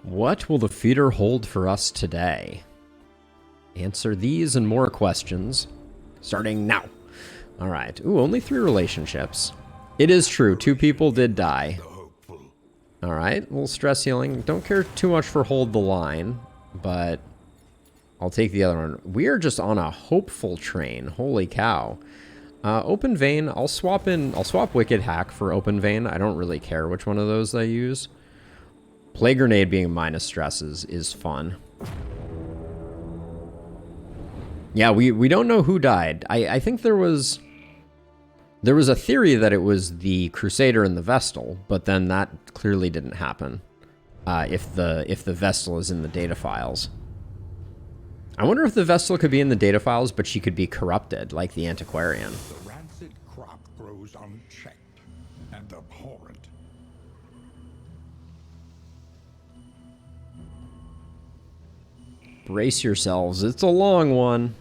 What will the feeder hold for us today? Answer these and more questions starting now. All right. Ooh, only 3 relationships. It is true. 2 people did die. All right. A little stress healing. Don't care too much for hold the line, but I'll take the other one. We are just on a hopeful train. Holy cow. Open Vein. I'll swap Wicked Hack for Open Vein. I don't really care which one of those I use. Plague Grenade being minus stresses is fun. Yeah, we don't know who died. I think there was a theory that it was the Crusader and the Vestal, but then that clearly didn't happen. If the Vestal is in the data files. I wonder if the Vestal could be in the data files, but she could be corrupted, like the Antiquarian. The rancid crop grows unchecked and abhorrent. Brace yourselves. It's a long one.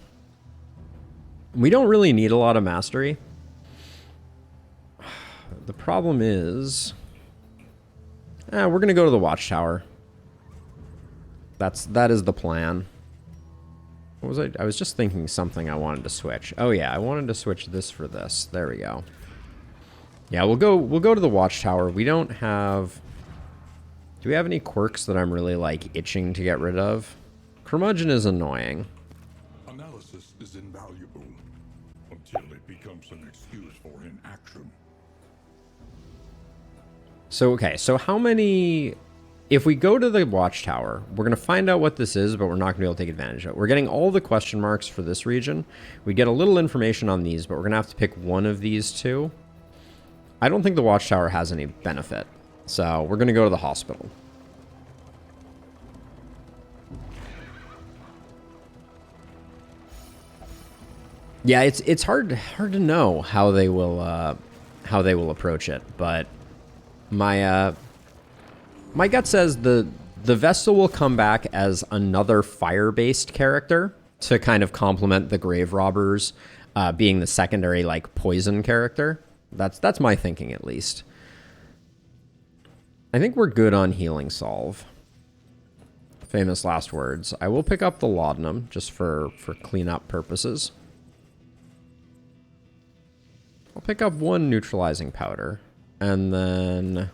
We don't really need a lot of mastery. The problem is... we're going to go to the Watchtower. That is the plan. What was I was just thinking something I wanted to switch. Oh yeah, I wanted to switch this for this. There we go. Yeah, we'll go to the Watchtower. We don't have... Do we have any quirks that I'm really, like, itching to get rid of? Curmudgeon is annoying. Analysis is invaluable until it becomes an excuse for inaction. So, okay, so how many... If we go to the Watchtower, we're going to find out what this is, but we're not going to be able to take advantage of it. We're getting all the question marks for this region. We get a little information on these, but we're going to have to pick one of these two. I don't think the Watchtower has any benefit, so we're going to go to the hospital. Yeah, it's hard to know how they will approach it, but my gut says the Vestal will come back as another fire-based character to kind of complement the Grave Robbers being the secondary, like, poison character. That's my thinking, at least. I think we're good on Healing Solve. Famous last words. I will pick up the Laudanum just for cleanup purposes. I'll pick up 1 neutralizing powder, and then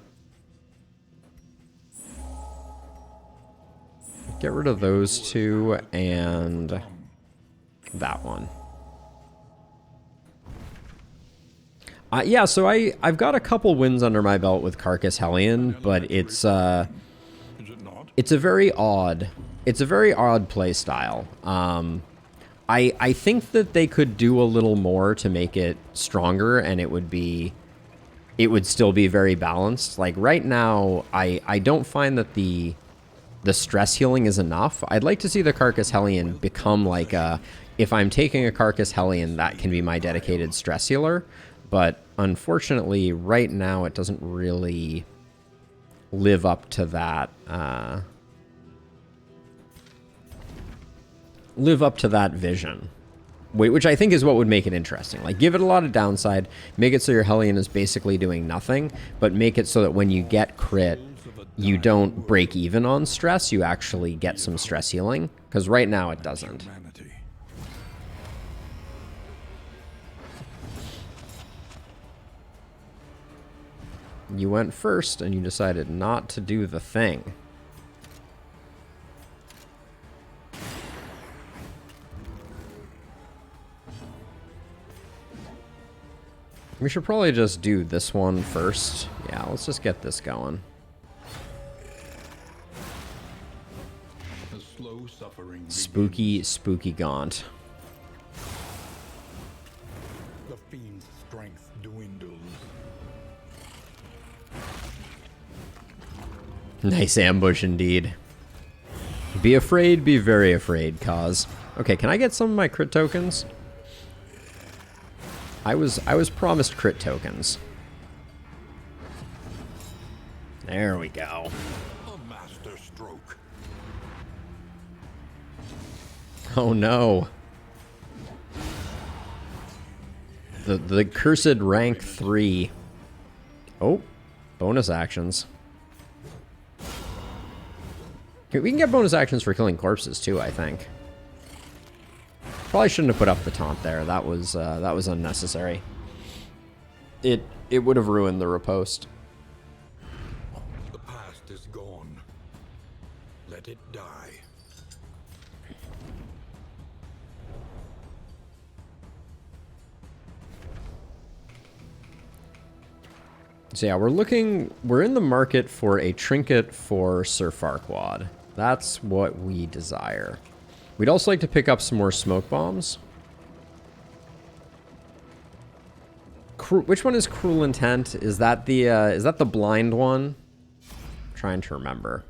get rid of those 2 and that one. Yeah, so I've got a couple wins under my belt with Carcass Hellion, but it's a very odd play style. I think that they could do a little more to make it stronger, and it would still be very balanced. Like right now, I don't find that the stress healing is enough. I'd like to see the Carcass Hellion become like if I'm taking a Carcass Hellion, that can be my dedicated stress healer. But unfortunately, right now, it doesn't really live up to that. Live up to that vision, which I think is what would make it interesting. Like, give it a lot of downside, make it so your Hellion is basically doing nothing, but make it so that when you get crit, you don't break even on stress, you actually get some stress healing, because right now it doesn't. You went first, and you decided not to do the thing. We should probably just do this one first. Yeah, let's just get this going. Spooky, spooky Gaunt. The fiend's strength dwindles. Nice ambush indeed. Be afraid, be very afraid, Kaz. Okay, can I get some of my crit tokens? I was promised crit tokens. There we go. A master stroke. Oh no. The cursed rank 3. Oh, bonus actions. Okay, we can get bonus actions for killing corpses too, I think. Probably shouldn't have put up the taunt there. That was unnecessary. It would have ruined the riposte. The past is gone. Let it die. So yeah, we're in the market for a trinket for Sir Farquaad. That's what we desire. We'd also like to pick up some more smoke bombs. Which one is Cruel Intent? Is that the blind one? I'm trying to remember.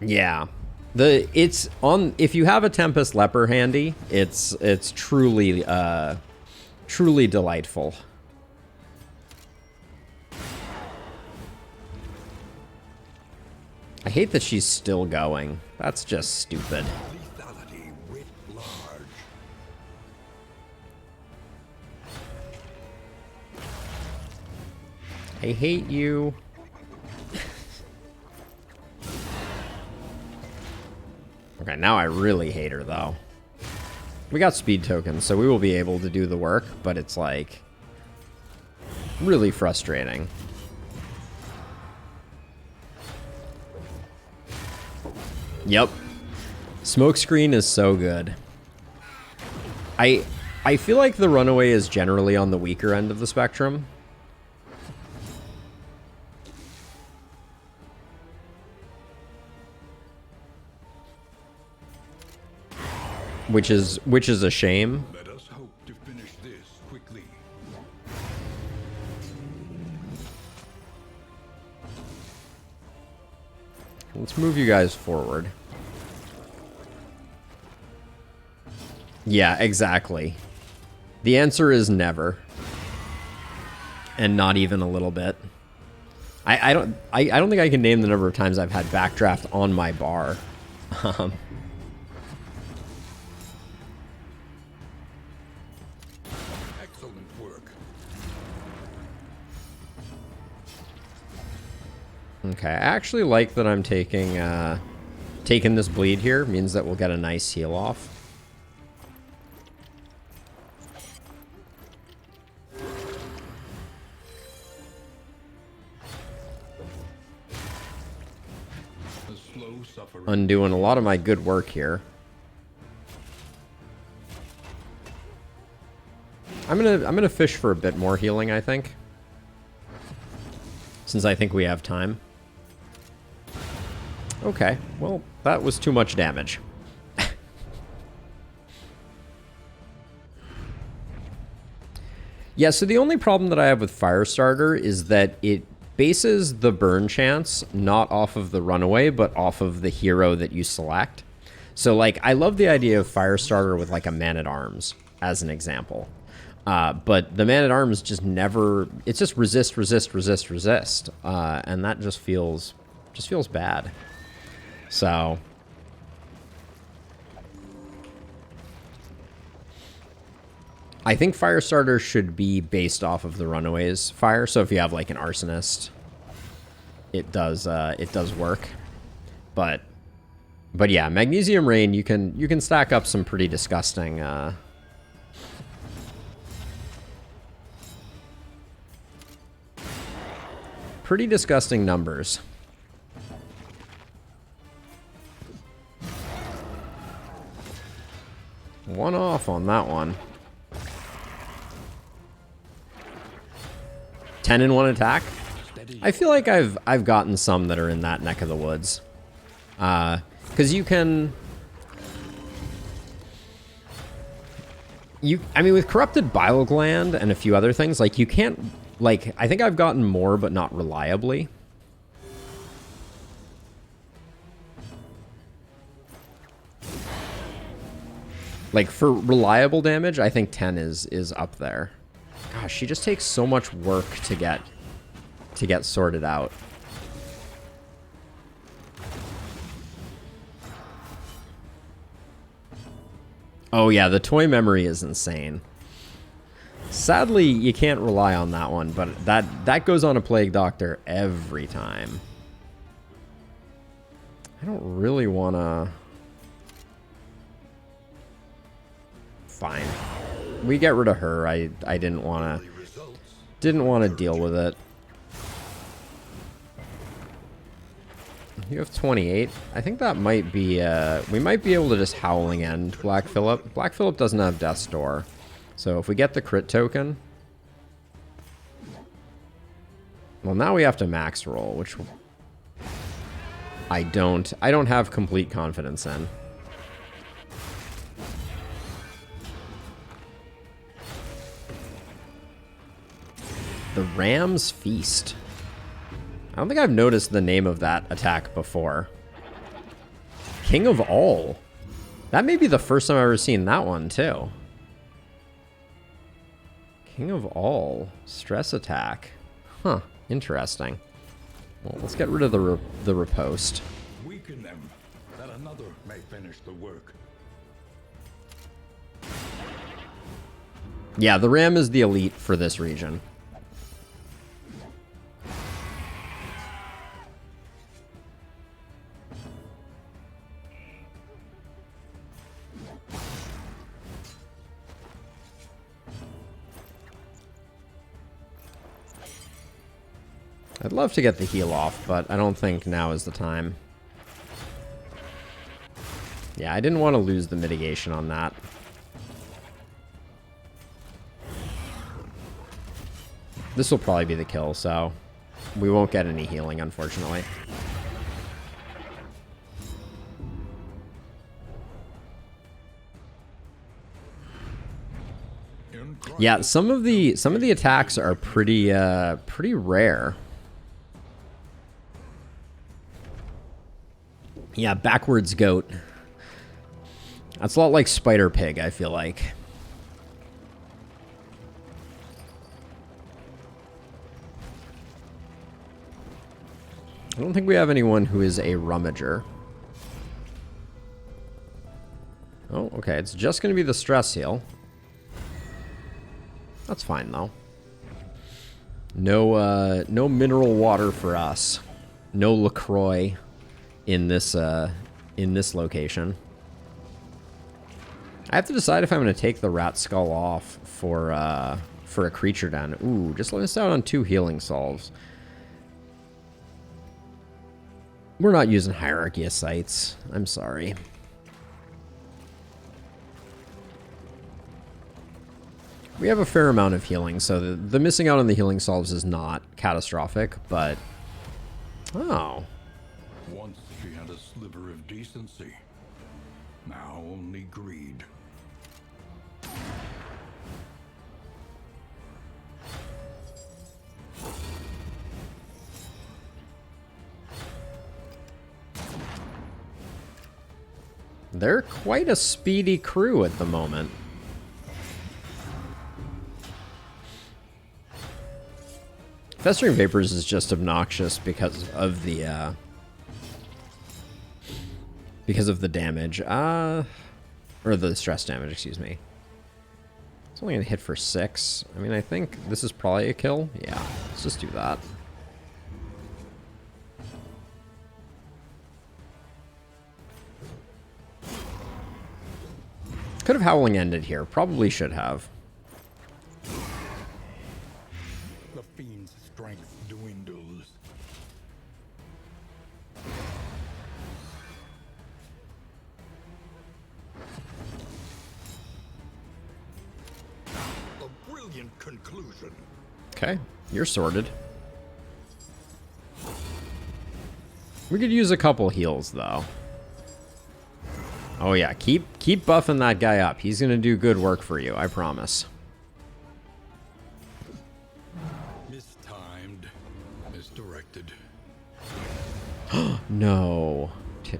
Yeah. It's on, if you have a Tempest Leper handy, it's truly truly delightful. I hate that she's still going. That's just stupid. Lethality writ large. I hate you. Okay, now I really hate her, though. We got speed tokens, so we will be able to do the work, but it's, like, really frustrating. Yep. Smokescreen is so good. I feel like the Runaway is generally on the weaker end of the spectrum. Which is a shame. Let us hope to finish this quickly. Let's move you guys forward. Yeah, exactly. The answer is never. And not even a little bit. I don't think I can name the number of times I've had backdraft on my bar. Excellent work. Okay, I actually like that I'm taking this bleed here. Means that we'll get a nice heal off. The slow suffering. Undoing a lot of my good work here. I'm gonna fish for a bit more healing, I think. Since I think we have time. Okay, well, that was too much damage. Yeah, so the only problem that I have with Firestarter is that it bases the burn chance not off of the Runaway, but off of the hero that you select. So, like, I love the idea of Firestarter with, like, a Man-at-Arms, as an example. But the Man-at-Arms just never... It's just resist, resist, resist, resist. And that just feels bad. So... I think Firestarter should be based off of the Runaway's fire. So if you have, like, an Arsonist, it does work. But yeah, Magnesium Rain, you can stack up some pretty disgusting... pretty disgusting numbers. One off on that one. 10 in one attack. I feel like I've gotten some that are in that neck of the woods. Because you can... I mean, with Corrupted Bile Gland and a few other things, like, you can't... Like, I think I've gotten more, but not reliably. Like, for reliable damage, I think 10 is up there. Gosh, she just takes so much work to get sorted out. Oh yeah, the toy memory is insane. Sadly, you can't rely on that one, but that goes on a Plague Doctor every time. I don't really want to... Fine. We get rid of her. I didn't want to deal with it. You have 28. I think that might be we might be able to just Howling End Black Phillip. Black Phillip doesn't have Death's Door. So if we get the crit token, well, now we have to max roll, which I don't have complete confidence in. The Ram's Feast. I don't think I've noticed the name of that attack before. King of All. That may be the first time I've ever seen that one, too. King of All. Stress attack. Huh. Interesting. Well, let's get rid of the riposte. Weaken them, that another may finish the work. Yeah, the Ram is the elite for this region. I'd love to get the heal off, but I don't think now is the time. Yeah, I didn't want to lose the mitigation on that. This will probably be the kill, so we won't get any healing, unfortunately. Yeah, some of the attacks are pretty rare. Yeah, backwards goat. That's a lot like Spider Pig, I feel like. I don't think we have anyone who is a rummager. Oh, okay. It's just going to be the stress heal. That's fine, though. No mineral water for us. No LaCroix in this location. I have to decide if I'm going to take the rat skull off for a creature den. Ooh, just let us out on 2 healing solves. We're not using Hierarchy of Sites. I'm sorry. We have a fair amount of healing, so the missing out on the healing solves is not catastrophic, but... Oh. Once she had a sliver of decency. Now only greed. They're quite a speedy crew at the moment. Festering Vapors is just obnoxious because of the damage. Or the stress damage, excuse me. It's only gonna hit for 6. I mean, I think this is probably a kill. Yeah, let's just do that. Could have Howling ended here. Probably should have. The fiend's strength dwindles. A brilliant conclusion. Okay, you're sorted. We could use a couple heals, though. Oh yeah, keep buffing that guy up. He's gonna do good work for you, I promise. Mistimed. Misdirected. No.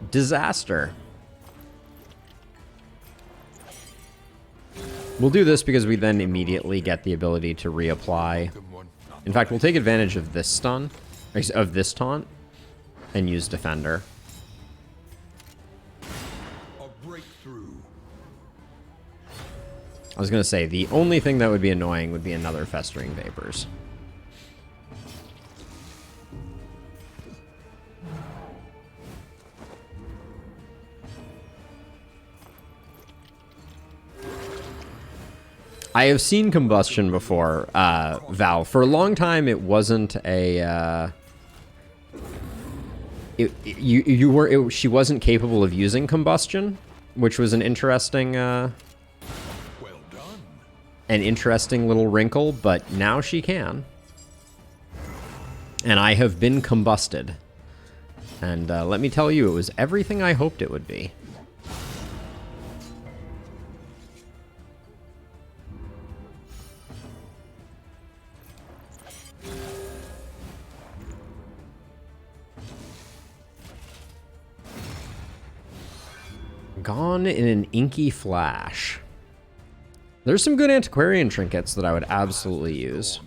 Disaster. We'll do this because we then immediately get the ability to reapply. In fact, we'll take advantage of this stun, of this taunt, and use Defender. A breakthrough. I was going to say, the only thing that would be annoying would be another Festering Vapors. I have seen combustion before, Val. For a long time, it wasn't a... she wasn't capable of using combustion, which was an interesting... Well done. An interesting little wrinkle, but now she can. And I have been combusted. And let me tell you, it was everything I hoped it would be. Gone in an inky flash. There's some good antiquarian trinkets that I would absolutely use.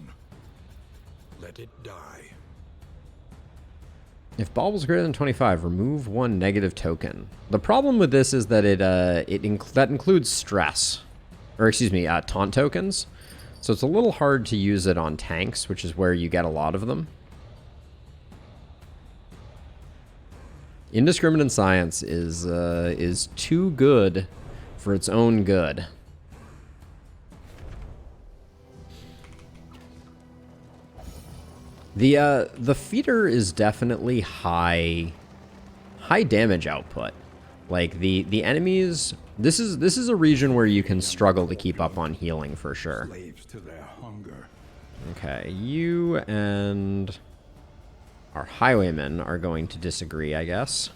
Let it die. If Bauble's greater than 25, remove one negative token. The problem with this is that that includes stress. Or excuse me, taunt tokens. So it's a little hard to use it on tanks, which is where you get a lot of them. Indiscriminate science is too good for its own good. The feeder is definitely high damage output. Like the enemies, this is a region where you can struggle to keep up on healing for sure. Slaves to their hunger. Okay, you and our highwaymen are going to disagree, I guess.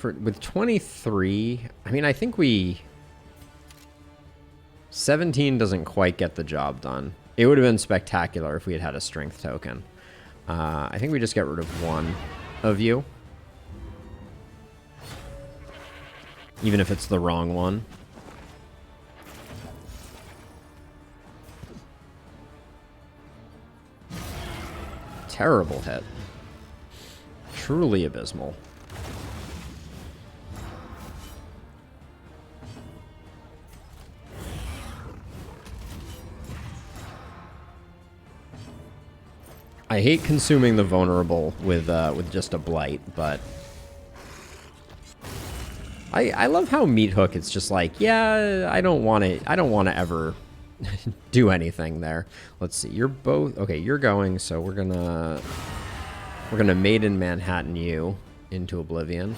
With 23, I mean, I think 17 doesn't quite get the job done. It would have been spectacular if we had had a strength token. I think we just get rid of one of you. Even if it's the wrong one. Terrible hit. Truly abysmal. I hate consuming the vulnerable with just a blight, but I love how Meat Hook, it's just like, yeah, I don't want to ever do anything there. Let's see. You're both okay, you're going, so we're going to Maiden Manhattan you into oblivion.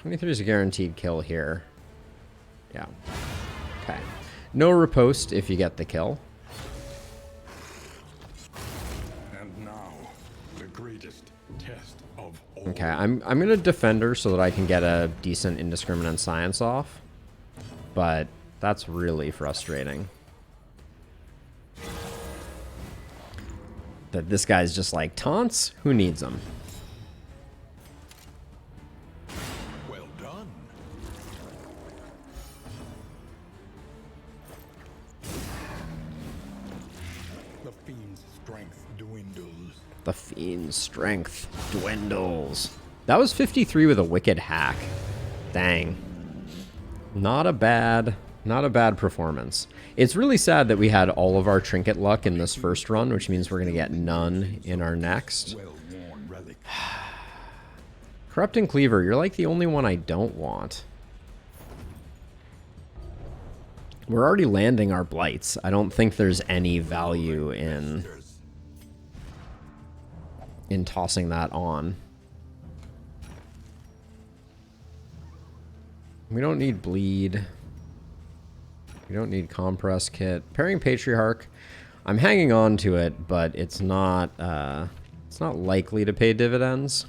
$23 is a guaranteed kill here. Yeah. Okay. No riposte if you get the kill. And now, the greatest test of all. Okay, I'm gonna defend her so that I can get a decent indiscriminate science off. But that's really frustrating. That this guy's just like, taunts? Who needs them? Well done. The fiend's strength dwindles. The fiend's strength dwindles. That was 53 with a wicked hack. Dang. Not a bad performance. It's really sad that we had all of our trinket luck in this first run, which means we're going to get none in our next. Well-worn relic. Corrupting Cleaver, you're like the only one I don't want. We're already landing our blights. I don't think there's any value in tossing that on. We don't need bleed. We don't need compress kit. Pairing Patriarch. I'm hanging on to it, but it's not likely to pay dividends.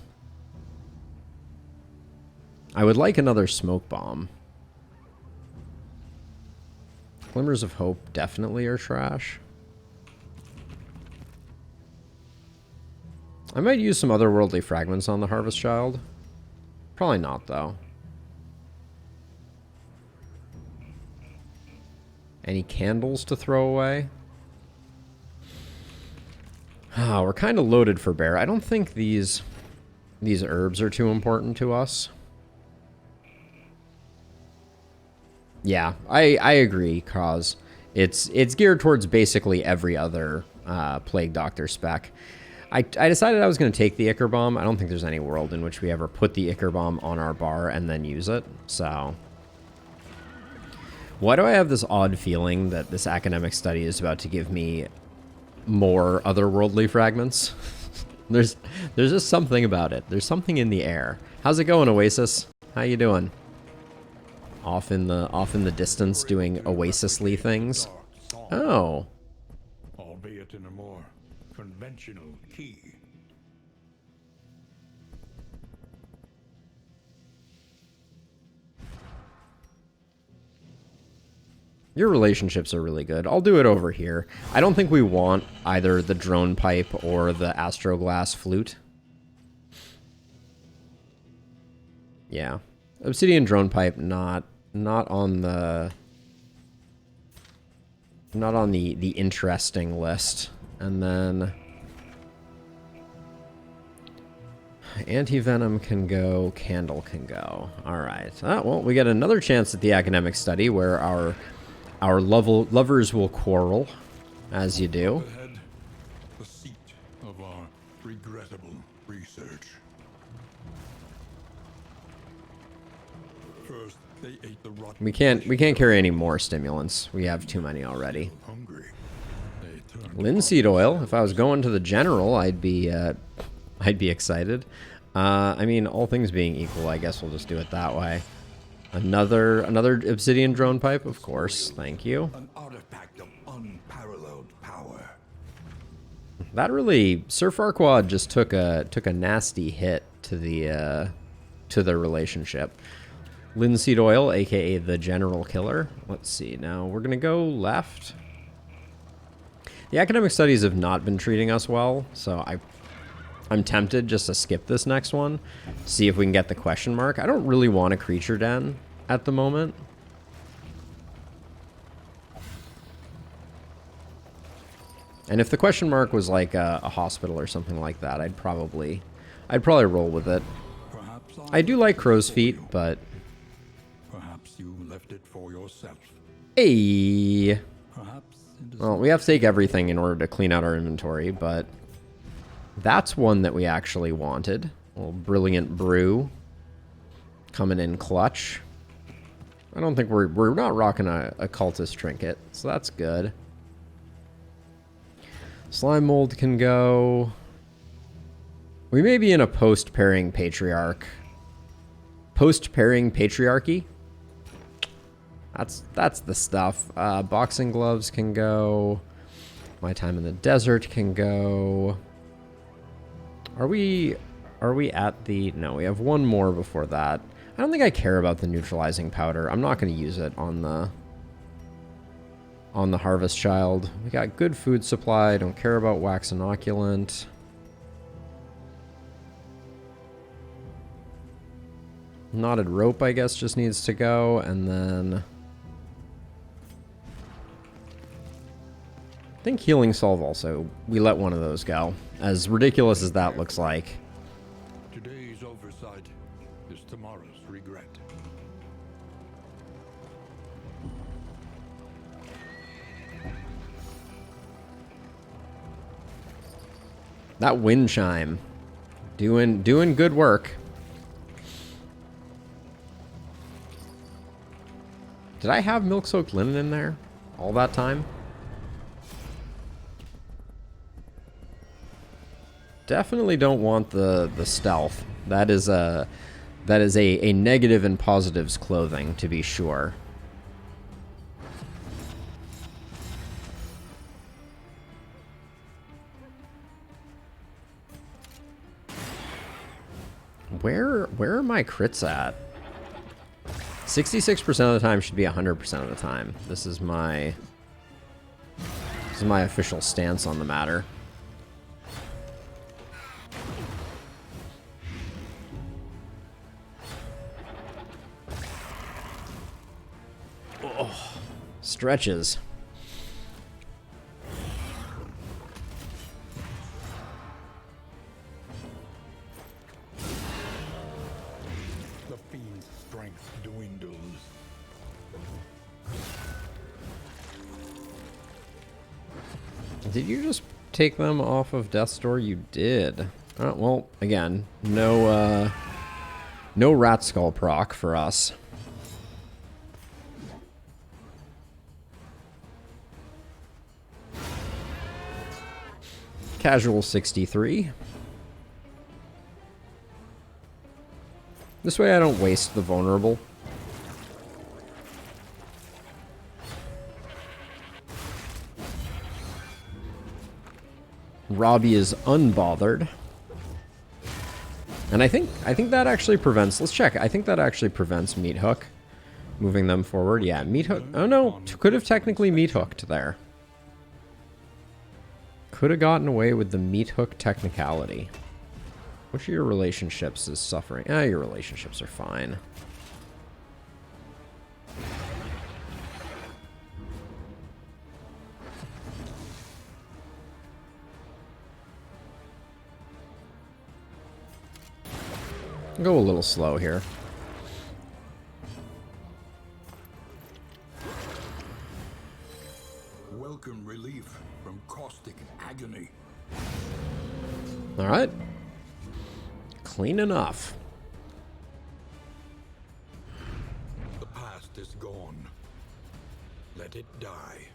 I would like another smoke bomb. Glimmers of Hope definitely are trash. I might use some otherworldly fragments on the Harvest Child. Probably not, though. Any candles to throw away? Oh, we're kind of loaded for bear. I don't think these herbs are too important to us. Yeah, I agree, Cause. It's geared towards basically every other Plague Doctor spec. I decided I was going to take the Ichor Bomb. I don't think there's any world in which we ever put the Ichor Bomb on our bar and then use it, so... Why do I have this odd feeling that this academic study is about to give me more otherworldly fragments? There's just something about it. There's something in the air. How's it going, Oasis? How you doing? Off in the distance doing Oasis-ly things. Oh. Albeit in a more conventional key. Your relationships are really good. I'll do it over here. I don't think we want either the drone pipe or the Astroglass flute. Yeah. Obsidian drone pipe not on the interesting list. And then Anti-venom can go, candle can go. Alright. Well, we get another chance at the academic study where our lovers will quarrel, as you do. Ahead, the seat of our regrettable research. First, they ate the rotten. We can't carry any more stimulants. We have too many already. Hungry. They turned Linseed oil. If I was going to the general, I'd be excited. I mean, all things being equal, I guess we'll just do it that way. Another obsidian drone pipe, of course. Thank you. an artifact of unparalleled power. That really, Sir Farquaad just took a nasty hit to the relationship. Linseed oil, aka the general killer. Let's see. Now we're gonna go left. The academic studies have not been treating us well, so I'm tempted just to skip this next one, see if we can get the question mark. I don't really want a creature den at the moment. And if the question mark was like a hospital or something like that, I'd probably roll with it. Perhaps I do like crow's feet, but perhaps you left it for yourself. hey, Perhaps it is well, we have to take everything in order to clean out our inventory, but that's one that we actually wanted. A little brilliant brew coming in clutch. I don't think we're not rocking a cultist trinket, so that's good. Slime mold can go. We may be in a post-pairing patriarch. Post-pairing patriarchy. That's the stuff. Boxing gloves can go. My time in the desert can go. Are we at the... No, we have one more before that. I don't think I care about the neutralizing powder. I'm not going to use it on the Harvest Child. We got good food supply. Don't care about wax inoculant. Knotted rope, I guess, just needs to go. And then I think healing salve also. We let one of those go. As ridiculous as that looks like. today's oversight is tomorrow's regret. That wind chime. Doing good work. Did I have milk-soaked linen in there all that time? Definitely don't want the stealth. That is a negative in positives clothing, to be sure. Where are my crits at? 66% of the time should be 100% of the time. This is my official stance on the matter. Stretches. The fiend's strength dwindles. Did you just take them off of Death's Door? You did. Well, again, no Rat Skull proc for us. Casual 63. This way I don't waste the vulnerable. Robbie is unbothered. And I think that actually prevents, let's check. I think that actually prevents Meat Hook moving them forward. Yeah, Meat Hook. Oh no, could have technically Meat Hooked there. Could have gotten away with the Meat Hook technicality. Which of your relationships is suffering? Your relationships are fine. Go a little slow here. Welcome relief from caustic agony. All right. Clean enough. The past is gone. Let it die.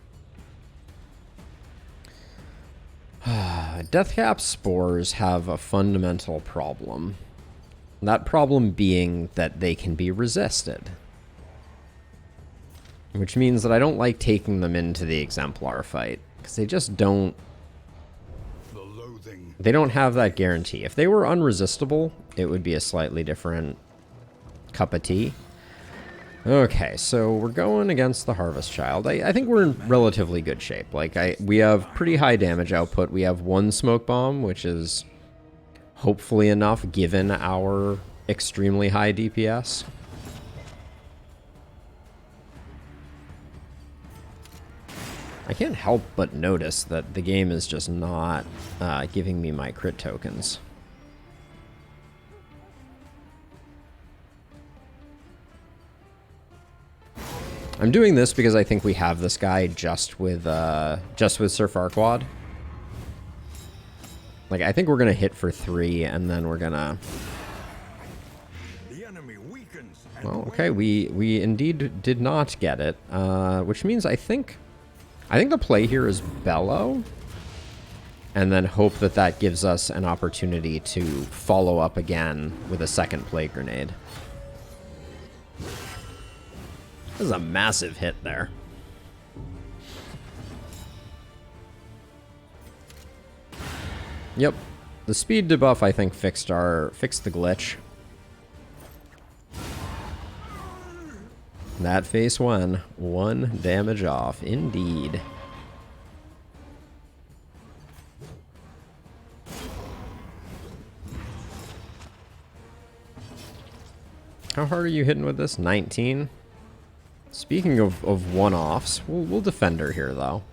Deathcap spores have a fundamental problem. That problem being that they can be resisted. Which means that I don't like taking them into the Exemplar fight. Because they just don't... The loathing. They don't have that guarantee. If they were unresistible, it would be a slightly different cup of tea. Okay, so we're going against the Harvest Child. I think we're in relatively good shape. Like, we have pretty high damage output. We have one Smoke Bomb, which is hopefully enough given our extremely high DPS. I can't help but notice that the game is just not giving me my crit tokens. I'm doing this because I think we have this guy just with Sir Farquaad. Like, I think we're gonna hit for 3, and then we're gonna... The enemy weakens. Well, okay, we indeed did not get it, which means I think the play here is Bellow, and then hope that that gives us an opportunity to follow up again with a second Plague Grenade. This is a massive hit there. Yep. The speed debuff, I think, fixed the glitch. That face 1 damage off, indeed. How hard are you hitting with this? 19? Speaking of one-offs, we'll defend her here, though.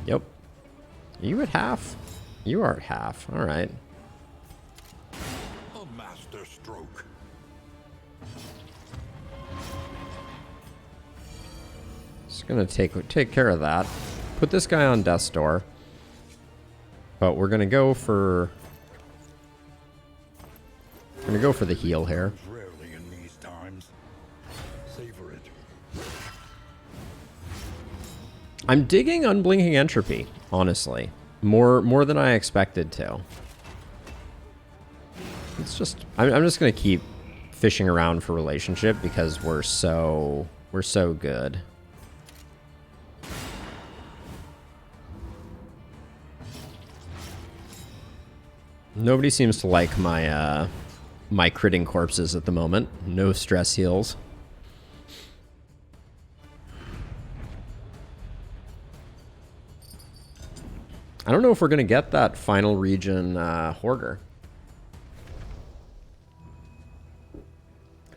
Yep. Are you at half? You are at half. All right. A master stroke. Just gonna take care of that. Put this guy on Death's Door. But we're gonna go for... We're gonna go for the heal here. Rarely in these times. Savor it. I'm digging Unblinking Entropy, honestly. More than I expected to. It's just... I'm just gonna keep fishing around for relationship because we're so good. Nobody seems to like my my critting corpses at the moment. No stress heals. I don't know if we're going to get that final region Hoarder.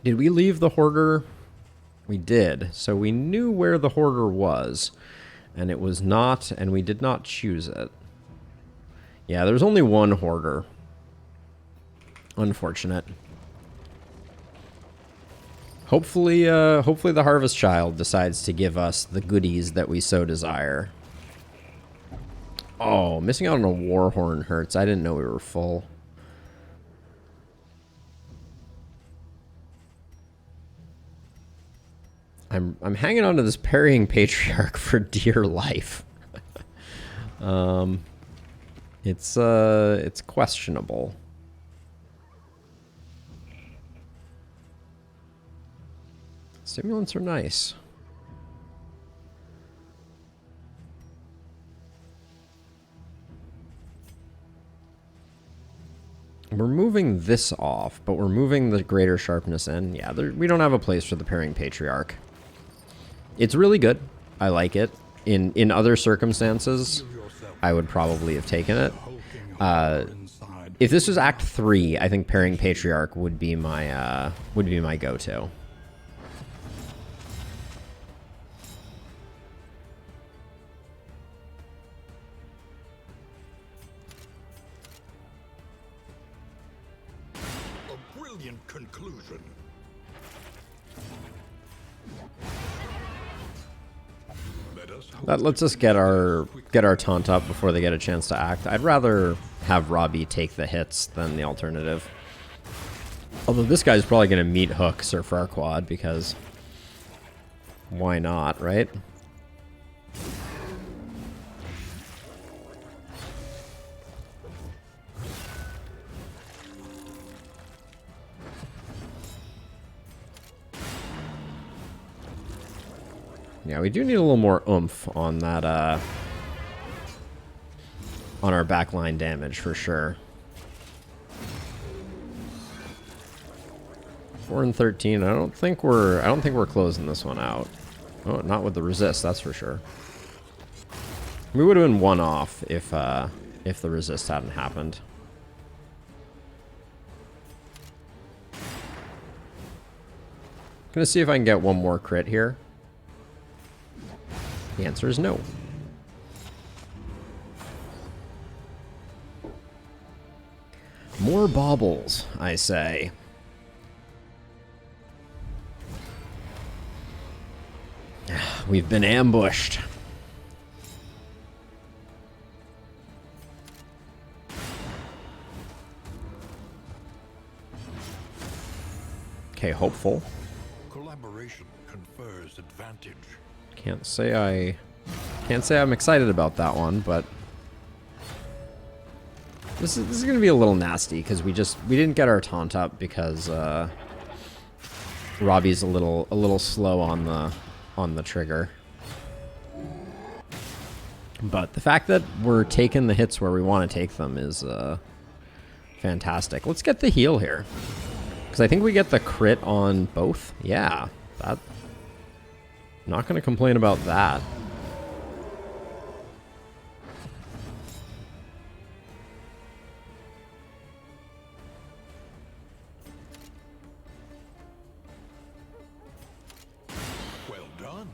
Did we leave the Hoarder? We did. So we knew where the Hoarder was. And it was not, and we did not choose it. Yeah, there's only one Hoarder. Unfortunate. Hopefully the Harvest Child decides to give us the goodies that we so desire. Oh, missing out on a Warhorn hurts. I didn't know we were full. I'm hanging on to this Parrying Patriarch for dear life. It's questionable. Stimulants are nice. We're moving this off, but we're moving the Greater Sharpness in. Yeah, we don't have a place for the Parrying Patriarch. It's really good. I like it. In other circumstances, I would probably have taken it. If this was Act 3, I think Parrying Patriarch would be my go-to. A brilliant conclusion. That lets us get our taunt up before they get a chance to act. I'd rather have Robbie take the hits than the alternative. Although this guy's probably going to meet Hook Sir Farquaad because why not, right? Yeah, we do need a little more oomph on that, on our backline damage for sure. 4 and 13. I don't think we're closing this one out. Oh, not with the resist, that's for sure. We would have been one off if the resist hadn't happened. Gonna see if I can get one more crit here. The answer is no. More baubles, I say. We've been ambushed. Okay, hopeful. Collaboration confers advantage. Can't say I'm excited about that one, but this is gonna be a little nasty because we didn't get our taunt up because Robbie's a little slow on the trigger. But the fact that we're taking the hits where we want to take them is fantastic. Let's get the heal here because I think we get the crit on both. Yeah, that. Not going to complain about that. Well done.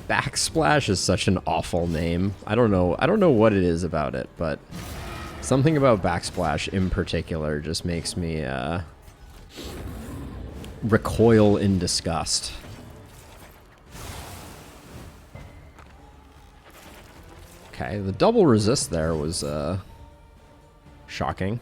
Backsplash is such an awful name. I don't know what it is about it, but something about Backsplash in particular just makes me recoil in disgust. Okay, the double resist there was shocking.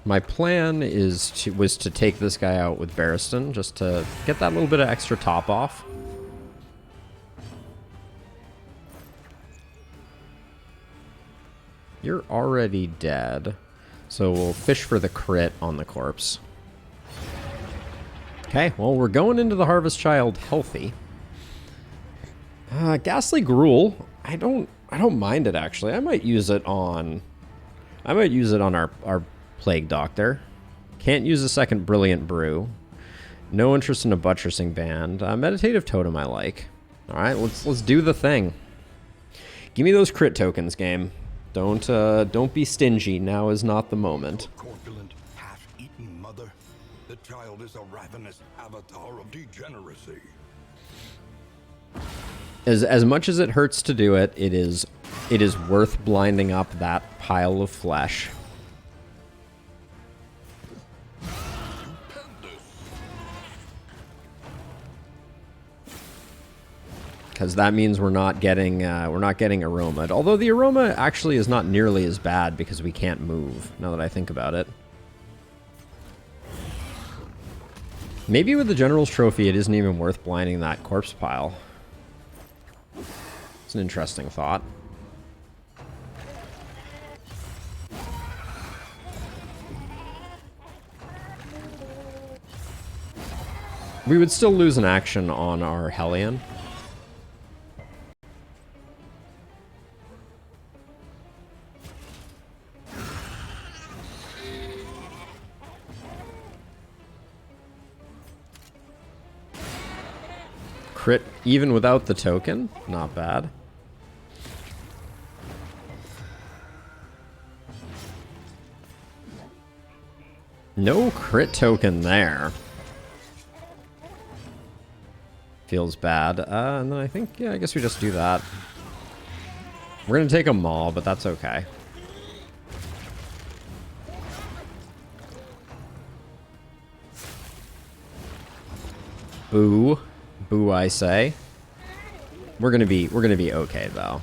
My plan was to take this guy out with Barristan just to get that little bit of extra top off. You're already dead, so we'll fish for the crit on the corpse. Okay, well we're going into the Harvest Child healthy. Ghastly Gruel, I don't mind it actually. I might use it on our Plague Doctor. Can't use a second Brilliant Brew. No interest in a Buttressing Band. Meditative Totem I like. Alright, let's do the thing. Give me those crit tokens, game. Don't be stingy. Now is not the moment. Corpulent, half-eaten mother. The child is a ravenous avatar of degeneracy. As much as it hurts to do it, it is worth blinding up that pile of flesh. Because that means we're not getting aroma. Although the aroma actually is not nearly as bad because we can't move. Now that I think about it, maybe with the General's Trophy, it isn't even worth blinding that corpse pile. It's an interesting thought. We would still lose an action on our Hellion. Crit even without the token? Not bad. No crit token there. Feels bad. And then I think, yeah, I guess we just do that. We're going to take a Maul, but that's okay. Boo. Boo, I say. We're gonna be okay though.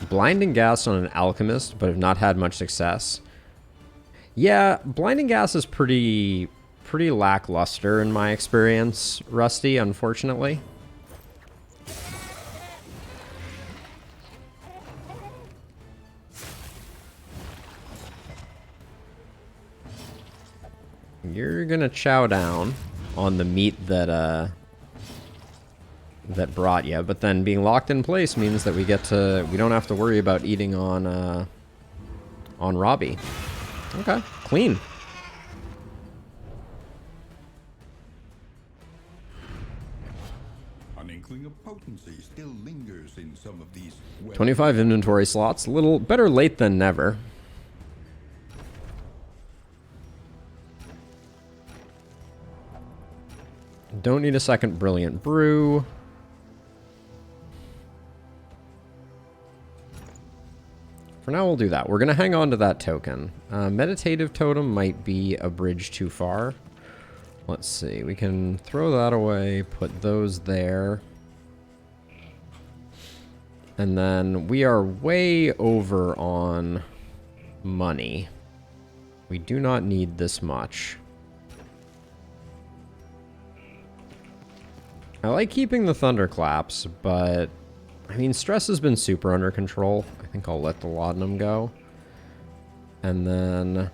Blinding Gas on an Alchemist, but have not had much success. Yeah, Blinding Gas is pretty lackluster in my experience, Rusty, unfortunately. You're gonna chow down on the meat that that brought you, but then being locked in place means that we don't have to worry about eating on Robbie. Okay, clean. An inkling of potency still lingers in some of these 25 inventory slots, a little better late than never. Don't need a second Brilliant Brew. For now, we'll do that. We're going to hang on to that token. Meditative Totem might be a bridge too far. Let's see. We can throw that away, put those there. And then we are way over on money. We do not need this much. I like keeping the Thunderclaps, but I mean, stress has been super under control. I think I'll let the Laudanum go. And then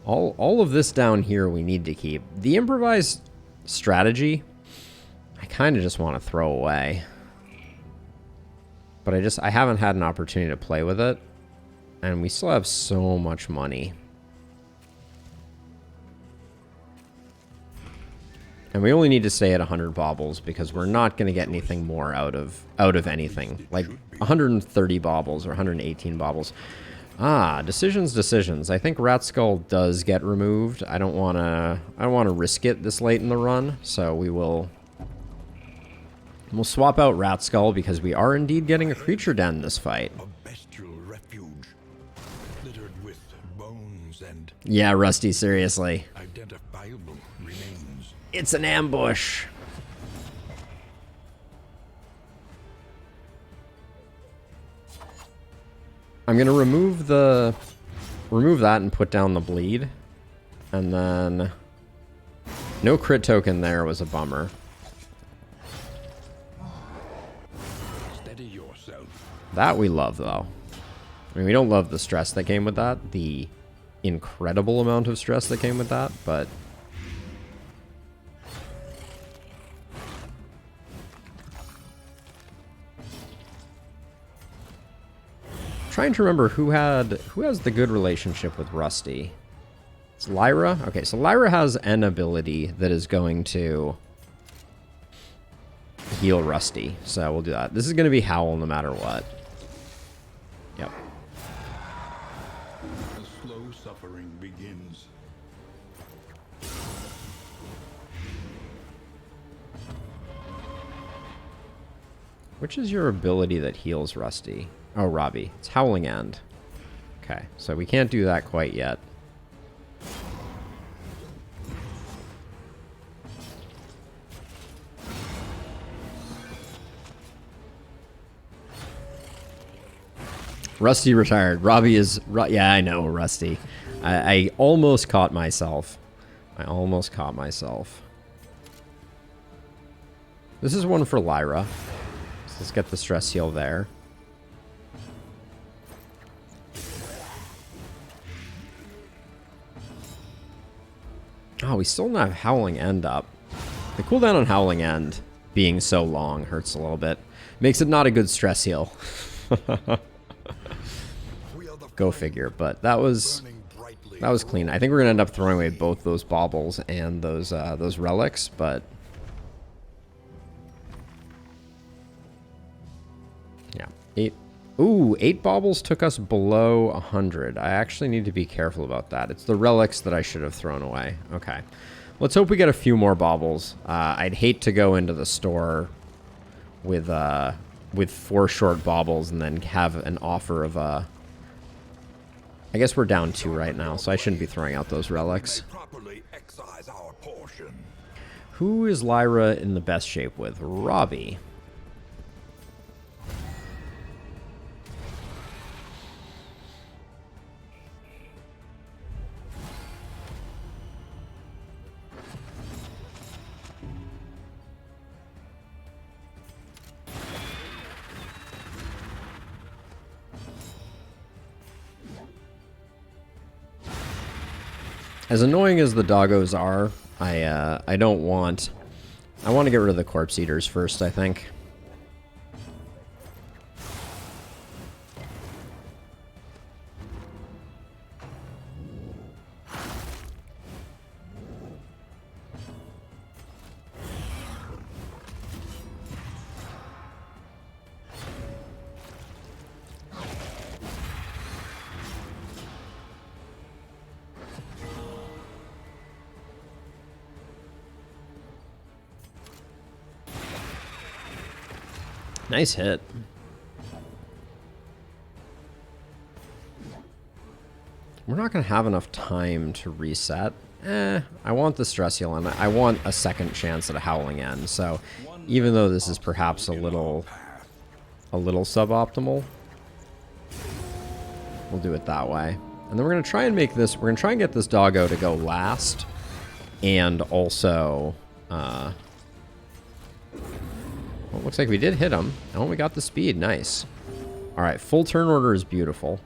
all of this down here we need to keep. The improvised strategy, I kind of just want to throw away. But I haven't had an opportunity to play with it. And we still have so much money. And we only need to stay at 100 baubles because we're not going to get anything more out of anything. Like 130 baubles or 118 baubles. Ah, decisions. I think Rat Skull does get removed. I don't want to risk it this late in the run, so we'll swap out Rat Skull because we are indeed getting a creature den this fight. A bestial refuge littered with bones and Yeah, Rusty, seriously. identifiable remains. It's an ambush. I'm gonna remove that and put down the bleed. And then no crit token there was a bummer. Steady yourself. That we love though. I mean, we don't love the stress that came with that. The incredible amount of stress that came with that, but trying to remember who has the good relationship with Rusty. It's Lyra. Okay, so Lyra has an ability that is going to heal Rusty, so we'll do that. This is going to be Howl no matter what. Yep. A slow suffering begins. Which is your ability that heals Rusty? Oh, Robbie. It's Howling End. Okay, so we can't do that quite yet. Rusty retired. Robbie is... yeah, I know, Rusty. I almost caught myself. I almost caught myself. This is one for Lyra. So let's get the stress heal there. Oh, we still don't have Howling End up. The cooldown on Howling End being so long hurts a little bit. Makes it not a good stress heal. Go figure, but that was clean. I think we're gonna end up throwing away both those baubles and those relics, but yeah, 8 baubles took us below 100. I actually need to be careful about that. It's the relics that I should have thrown away. Okay, let's hope we get a few more baubles. I'd hate to go into the store with 4 short baubles and then have an offer of I guess we're down 2 right now, so I shouldn't be throwing out those relics. Who is Lyra in the best shape with? Robbie. As annoying as the doggos are, I don't want... I want to get rid of the corpse eaters first, I think. Nice hit. We're not going to have enough time to reset. I want the stress heal and I want a second chance at a Howling End. So even though this is perhaps a little suboptimal, we'll do it that way. And then we're going to try and make this, we're going to try and get this doggo to go last. And also, well, it looks like we did hit him. Oh, we got the speed. Nice. All right, full turn order is beautiful.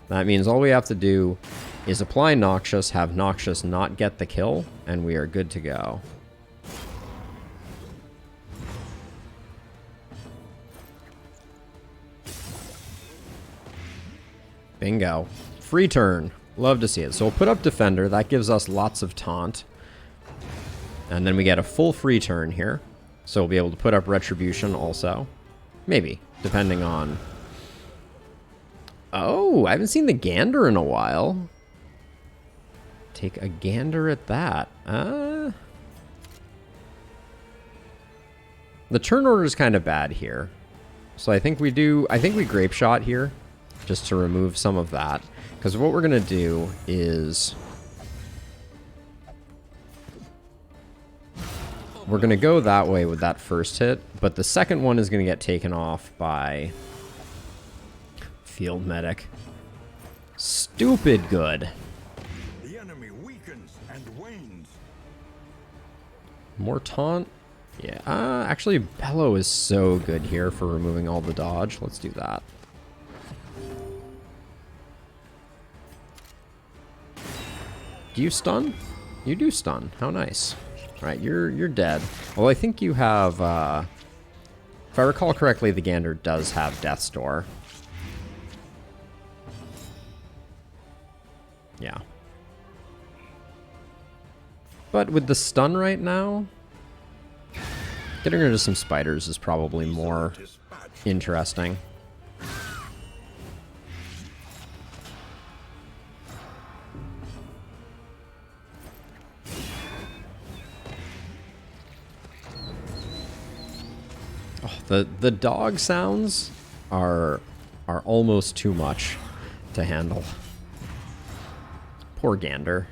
That means all we have to do is apply Noxious, have Noxious not get the kill, and we are good to go. Bingo. Free turn. Love to see it. So we'll put up Defender. That gives us lots of taunt. And then we get a full free turn here. So we'll be able to put up Retribution also. Maybe, depending on... Oh, I haven't seen the Gander in a while. Take a gander at that. The turn order is kind of bad here. So I think we Grape Shot here, just to remove some of that. Because what we're going to do is... we're going to go that way with that first hit, but the second one is going to get taken off by Field Medic. Stupid good. The enemy weakens and wanes. More taunt? Yeah, actually Bellow is so good here for removing all the dodge. Let's do that. Do you stun? You do stun. How nice. Alright, you're dead. Well, I think you have, if I recall correctly, the Gander does have Death's Door. Yeah. But with the stun right now, getting rid of some spiders is probably more interesting. Oh, the dog sounds are almost too much to handle. Poor Gander.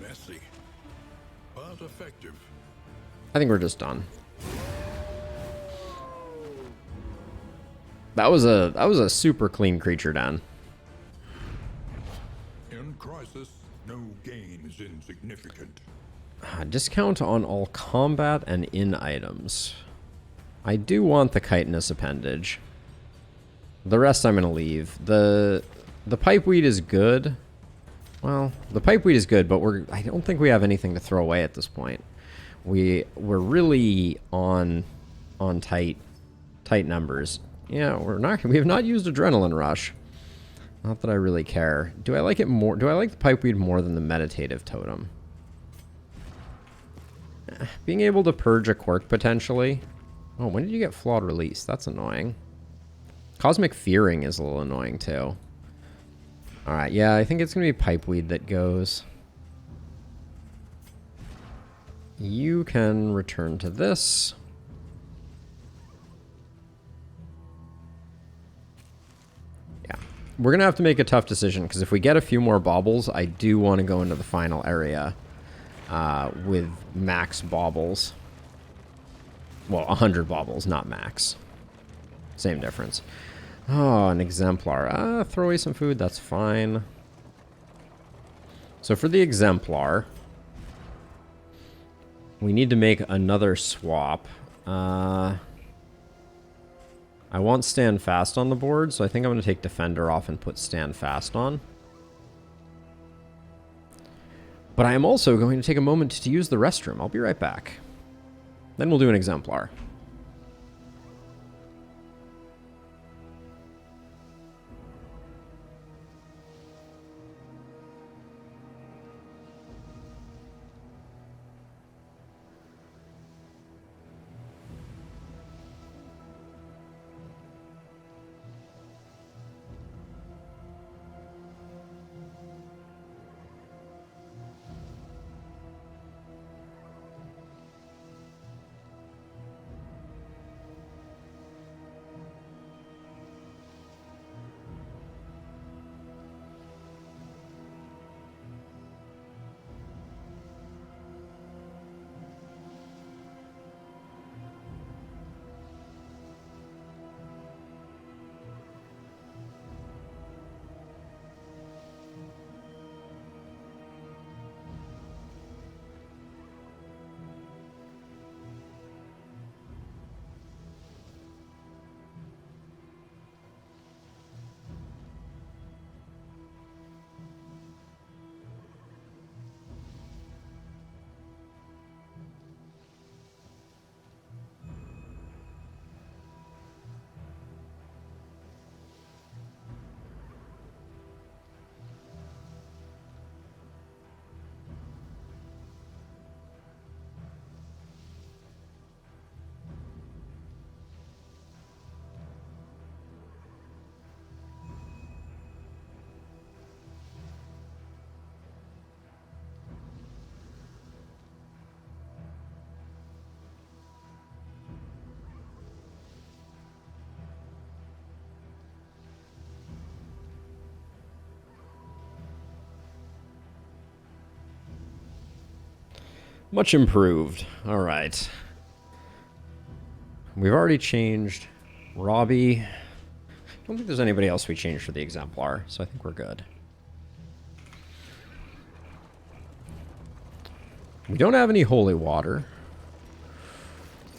Messy, but effective. I think we're just done. That was a super clean creature den. In crisis, no gain is insignificant. Discount on all combat and in items. I do want the chitinous appendage. The rest I'm gonna leave. The pipeweed is good. Well, the pipeweed is good, but I don't think we have anything to throw away at this point. We're really on tight numbers. Yeah, we have not used Adrenaline Rush. Not that I really care. Do I like it more? Do I like the pipeweed more than the meditative totem? Being able to purge a quirk potentially. Oh, when did you get flawed release? That's annoying. Cosmic Fearing is a little annoying too. Alright, yeah, I think it's going to be pipeweed that goes. You can return to this. Yeah. We're going to have to make a tough decision, because if we get a few more baubles, I do want to go into the final area with max baubles. Well, 100 baubles, not max. Same difference. Oh, an exemplar. Throw away some food, that's fine. So for the exemplar, we need to make another swap. I want Stand Fast on the board, so I think I'm going to take Defender off and put Stand Fast on. But I am also going to take a moment to use the restroom. I'll be right back. Then we'll do an exemplar. Much improved. All right. We've already changed Robbie don't think there's anybody else we changed for the Exemplar, so I think we're good. We don't have any holy water.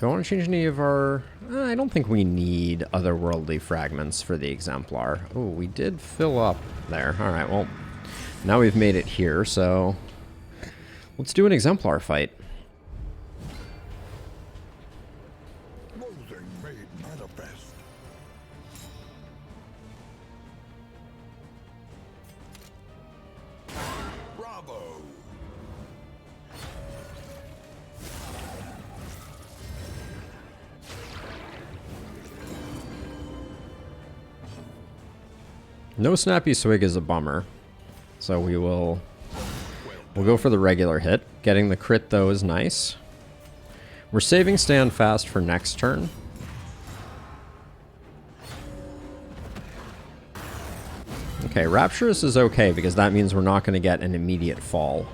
Do I want to change any of our... I don't think we need otherworldly fragments for the Exemplar. Oh, we did fill up there. Alright, well, now we've made it here, so... let's do an Exemplar fight. Loathing made manifest. Bravo! No Snappy Swig is a bummer, so we'll go for the regular hit. Getting the crit, though, is nice. We're saving Stand Fast for next turn. Okay, Rapturous is okay, because that means we're not going to get an immediate fall.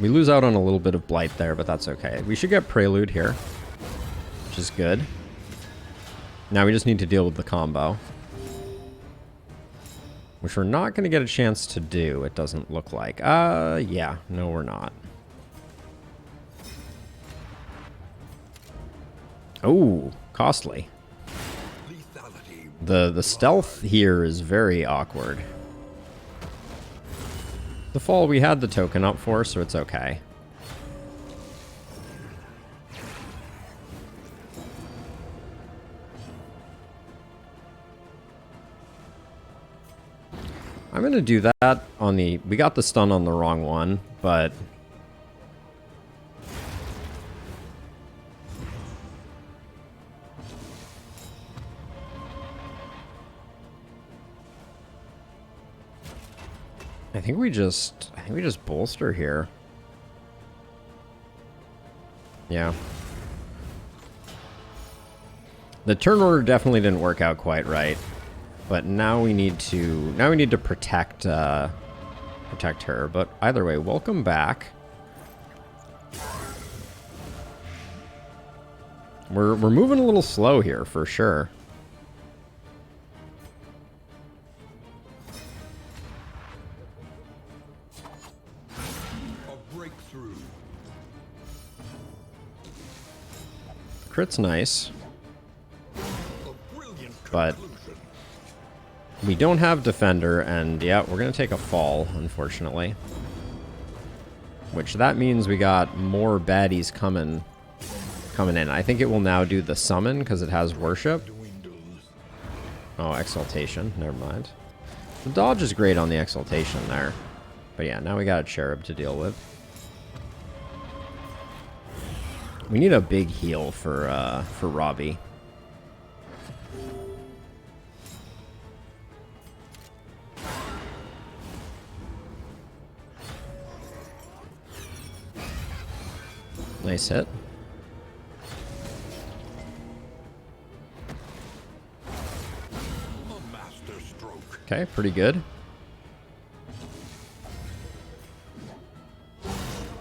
We lose out on a little bit of Blight there, but that's okay. We should get Prelude here, which is good. Now we just need to deal with the combo. Which we're not going to get a chance to do, it doesn't look like. Yeah. No, we're not. Oh, costly. The stealth here is very awkward. The fall we had the token up for, so it's okay. I'm going to do that on the... we got the stun on the wrong one, but... I think we just bolster here. Yeah. The turn order definitely didn't work out quite right. But now we need to protect protect her. But either way, welcome back. We're moving a little slow here for sure. A breakthrough. Crit's nice, A brilliant but conclusion. we don't have Defender, and yeah, we're gonna take a fall, unfortunately. Which that means we got more baddies coming in. I think it will now do the summon because it has worship. Oh, exaltation. Never mind. The dodge is great on the exaltation there. But yeah, now we got a cherub to deal with. We need a big heal for Robbie. Nice hit. A master stroke. Okay, pretty good.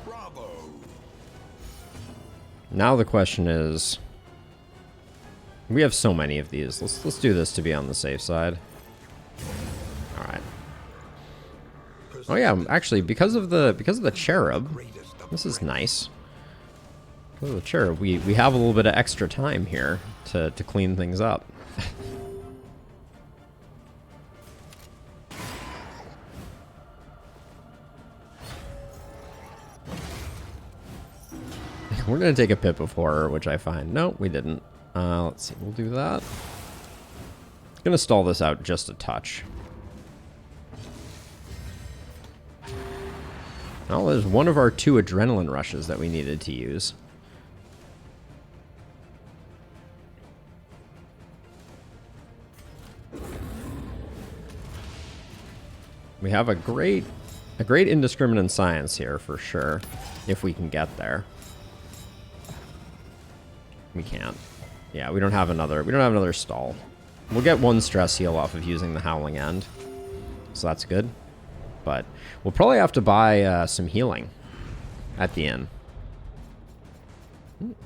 Bravo. Now the question is, we have so many of these. Let's do this to be on the safe side. All right. Oh yeah, actually, because of the cherub, this is nice. Because of the cherub, we have a little bit of extra time here to clean things up. We're gonna take a Pip of Horror, which I find. No, we didn't. Let's see, we'll do that. Gonna stall this out just a touch. Oh, there's one of our 2 adrenaline rushes that we needed to use. We have a great indiscriminate science here for sure, if we can get there. We can't. Yeah, we don't have another stall. We'll get 1 stress heal off of using the Howling End, so that's good. But we'll probably have to buy some healing at the end.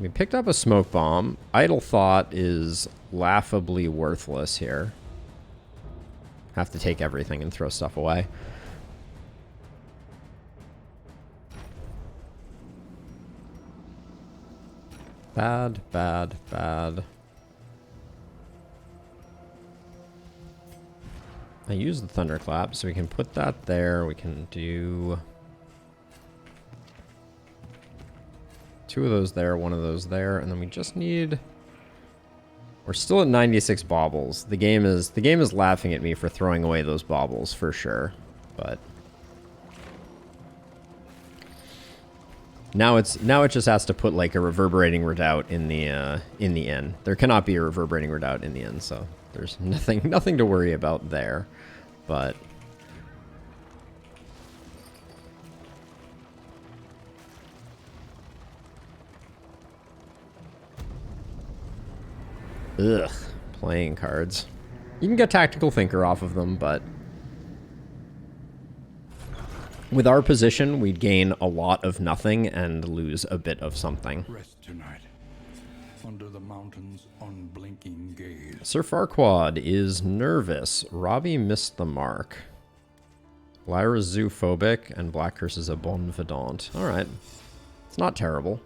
We picked up a smoke bomb. Idle thought is laughably worthless here. Have to take everything and throw stuff away. Bad, bad, bad. I use the thunderclap, so we can put that there. We can do 2 of those there, 1 of those there, and then we just need... We're still at 96 baubles. The game is laughing at me for throwing away those baubles for sure, but now it just has to put like a reverberating redoubt in the inn. There cannot be a reverberating redoubt in the inn, so there's nothing to worry about there. But ugh, playing cards. You can get Tactical Thinker off of them, but with our position, we'd gain a lot of nothing and lose a bit of something. Rest tonight. Under the mountain's unblinking gaze. Sir Farquaad is nervous. Robbie missed the mark. Lyra's zoophobic, and Black Curse is a bon vivant. Alright. It's not terrible.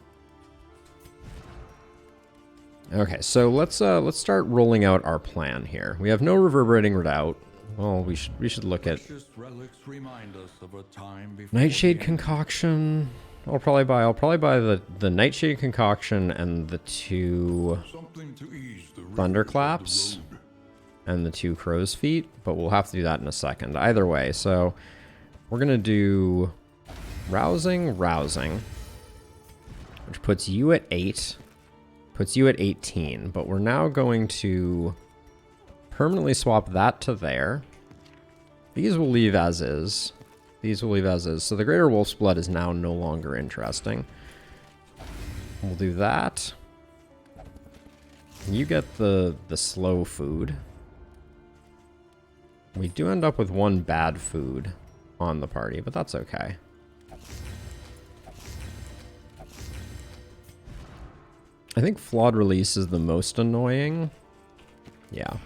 Okay, so let's start rolling out our plan here. We have no reverberating redoubt. Well, we should look at Relics remind us of a time before Nightshade Concoction. I'll probably buy the Nightshade Concoction and the 2 something to ease the Thunderclaps road. and the 2 Crow's Feet, but we'll have to do that in a second. Either way, so we're gonna do Rousing, which puts you at 8, puts you at 18, but we're now going to permanently swap that to there. These will leave as is. These will leave as is. So the Greater Wolf's Blood is now no longer interesting. We'll do that. You get the slow food. We do end up with 1 bad food on the party, but that's okay. I think Flawed Release is the most annoying. Yeah.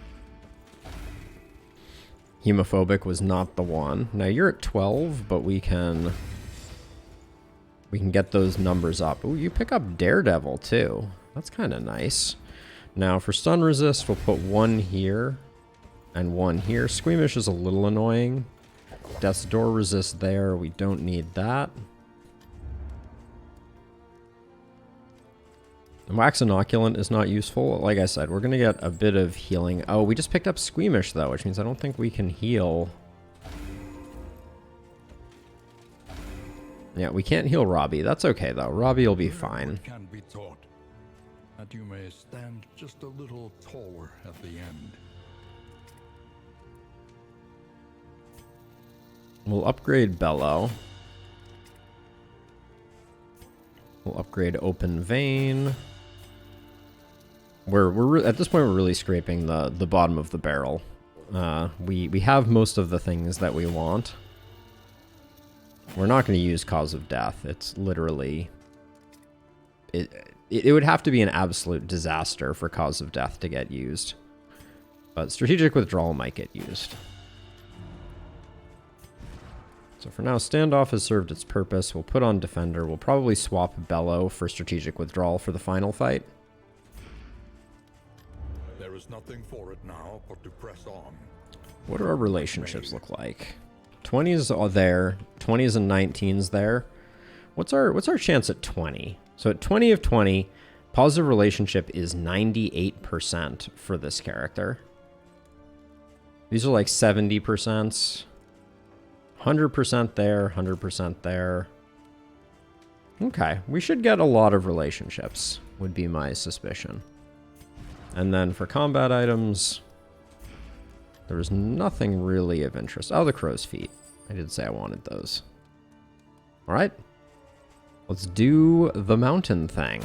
Hemophobic was not the one. Now you're at 12, but we can get those numbers up. Ooh, you pick up Daredevil too. That's kind of nice. Now for stun resist, we'll put 1 here and 1 here. Squeamish is a little annoying. Death's Door resist there. We don't need that. Wax Inoculant is not useful. Like I said, we're going to get a bit of healing. Oh, we just picked up Squeamish, though, which means I don't think we can heal. Yeah, we can't heal Robbie. That's okay, though. Robbie will be fine. Can be taught that you may stand just a little taller at the end. We'll upgrade Bellow. We'll upgrade Open Vein. We're at this point we're really scraping the bottom of the barrel. We have most of the things that we want. We're not going to use Cause of Death. It's literally it would have to be an absolute disaster for Cause of Death to get used. But Strategic Withdrawal might get used. So for now, Standoff has served its purpose. We'll put on Defender. We'll probably swap Bellow for Strategic Withdrawal for the final fight. There is nothing for it now but to press on. What do our relationships look like? 20s are there. 20s and 19s there. What's our chance at 20? So at 20 of 20, positive relationship is 98% for this character. These are like 70%. 100% there, 100% there. Okay, we should get a lot of relationships, would be my suspicion. And then for combat items, there was nothing really of interest. Oh, the Crow's Feet. I did say I wanted those. All right, let's do the mountain thing.